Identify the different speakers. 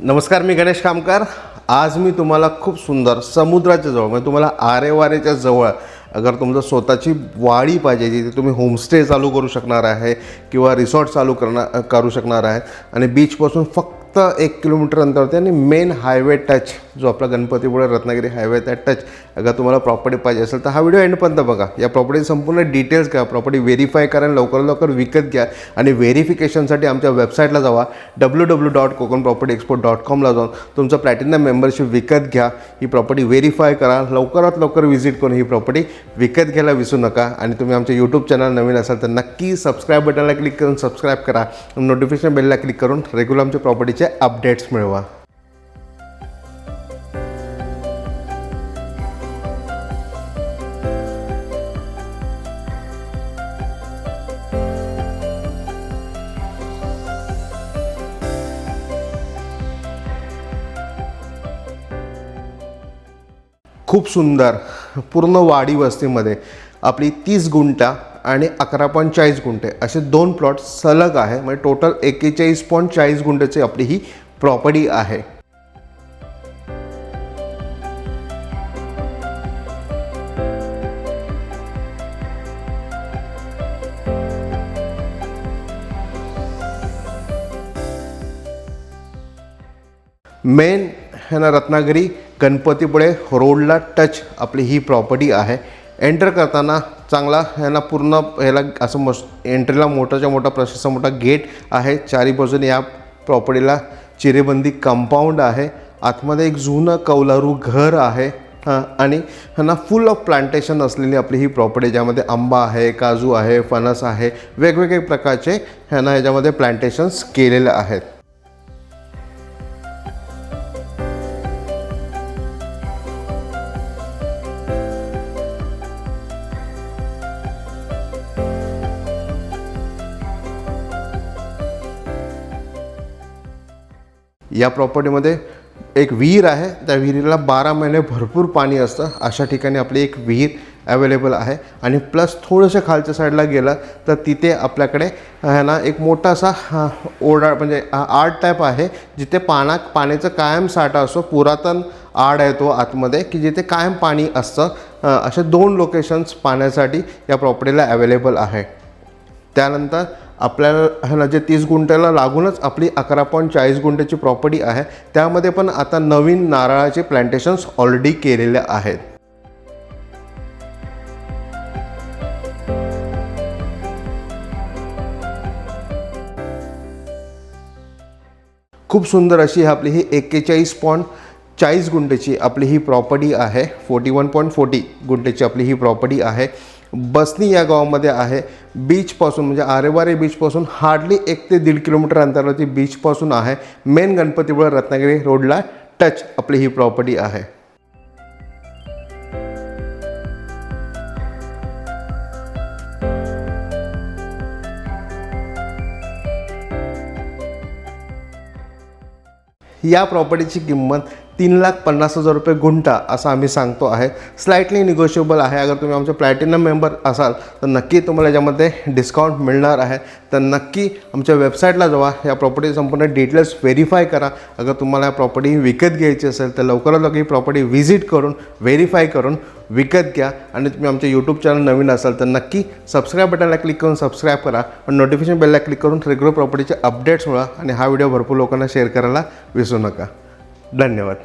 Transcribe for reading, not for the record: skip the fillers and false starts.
Speaker 1: नमस्कार, मी गणेश कामकर। आज मी तुम्हाला खूप सुंदर समुद्राच्या जवळ म्हणजे तुम्हाला आरेवारेच्या जवळ अगर तुमचं स्वतःची वाडी पाहिजे जिथे तुम्ही होमस्टे चालू करू शकणार आहे किंवा रिसॉर्ट चालू करू शकणार आहे आणि बीचपासून फक्त 1 किलोमीटर अंतरावरती आणि मेन हायवे टच जो आपला गणपतीपुळे रत्नागिरी हायवे त्या टच अगर तुम्हाला प्रॉपर्टी पाहिजे असेल तर हा व्हिडिओ एंडपर्यंत बघा। या प्रॉपर्टीचे संपूर्ण डिटेल्स घ्या, प्रॉपर्टी व्हेरीफाय करा आणि लवकर विकत घ्या आणि व्हेरिफिकेशनसाठी आमच्या वेबसाईटला जावा www.kokanpropertyexport.com ला जाऊन तुमचं प्लॅटिनम मेंबरशिप विकत घ्या। ही प्रॉपर्टी व्हेरीफाय करा, लवकरात लवकर व्हिजिट करून ही प्रॉपर्टी विकत घ्यायला विसरू नका। आणि तुम्ही आमच्या यूट्यूब चॅनल नवीन असाल तर नक्की सबस्क्राईब बटनला क्लिक करून सबस्क्राईब करा, नोटिफिकेशन बेलला क्लिक करून रेग्युलर आमच्या प्रॉपर्टीचे अपडेट्स मिळवा। खूप सुंदर पूर्ण वाडी वस्तीमध्ये आपली 30 गुंठा आणि 11.40 गुंठे असे 2 प्लॉट सलग आहे। म्हणजे टोटल 41.40 गुंठेची आपली ही प्रॉपर्टी आहे। मेन है ना रत्नागिरी गणपतीपुळे रोडला टच आपली ही प्रॉपर्टी आहे। एंटर करताना चांगला है ना पूर्ण ह्याला असं मस्त एंट्रीला मोठाच्या मोठा प्रशस्त मोठा गेट आहे। चारी बाजूने या प्रॉपर्टीला चिरेबंदी कंपाऊंड आहे। आतमध्ये एक जुनं कौलारू घर आहे आणि ह्यांना फुल ऑफ प्लांटेशन असलेली आपली ही प्रॉपर्टी ज्यामध्ये आंबा आहे, काजू आहे, फणस आहे, वेगवेगळे प्रकारचे ह्यांना ह्याच्यामध्ये प्लांटेशन्स केलेले आहेत। या प्रॉपर्टीमध्ये एक विहीर आहे, त्या विहिरीला 12 महिने भरपूर पाणी असतं। अशा ठिकाणी आपली एक विहीर अवेलेबल आहे आणि प्लस थोडंसं खालच्या साईडला गेलं तर तिथे आपल्याकडे आहे ना एक मोठासा ओढा म्हणजे आड टाईप आहे जिथे पाण्याचा कायम साठा असतो। पुरातन आड आहे तो आतमध्ये की जिथे कायम पाणी असतं। असे 2 लोकेशन्स पाण्यासाठी या प्रॉपर्टीला अवेलेबल आहे। त्यानंतर आपल्याला है ना जे 30 गुंठ्याला लागूनच आपली 11.40 गुंठ्याची प्रॉपर्टी आहे, त्यामध्ये पण आता नवीन नारळाचे प्लांटेशन्स ऑलरेडी केलेले आहेत। खूप सुंदर अशी आपली ही 41.40 गुंठेची आपली ही प्रॉपर्टी आहे। 41.40 गुंठेची आपली ही प्रॉपर्टी आहे। बसनी या गावामध्ये आहे। बीचपासून म्हणजे आरेवारे बीचपासून हार्डली 1 ते 1.5 किलोमीटर अंतरावरती बीचपासून आहे। मेन गणपतीपुळे रत्नागिरी रोडला टच आपली ही प्रॉपर्टी आहे। या प्रॉपर्टीची किंमत 3,50,000 रुपये गुंठा असं आम्ही सांगतो आहे। स्लाइटली निगोशिएबल आहे। अगर तुम्ही आमचे प्लॅटिनम मेंबर असाल तर नक्की तुम्हाला याच्यामध्ये डिस्काउंट मिळणार आहे। तर नक्की आमच्या वेबसाईटला जावा, या प्रॉपर्टीचे संपूर्ण डिटेल्स व्हेरीफाय करा। अगर तुम्हाला प्रॉपर्टी विकत घ्यायची असेल तर लवकरात लवकर ही प्रॉपर्टी व्हिजिट करून व्हेरीफाय करून विकत घ्या। आणि तुम्ही आमच्या यूट्यूब चॅनल नवीन असाल तर नक्की सबस्क्राईब बटनला क्लिक करून सबस्क्राईब करा आणि नोटिफिकेशन बेलला क्लिक करून रेग्युलर प्रॉपर्टीचे अपडेट्स मिळवा। आणि हा व्हिडिओ भरपूर लोकांना शेअर करायला विसरू नका। धन्यवाद।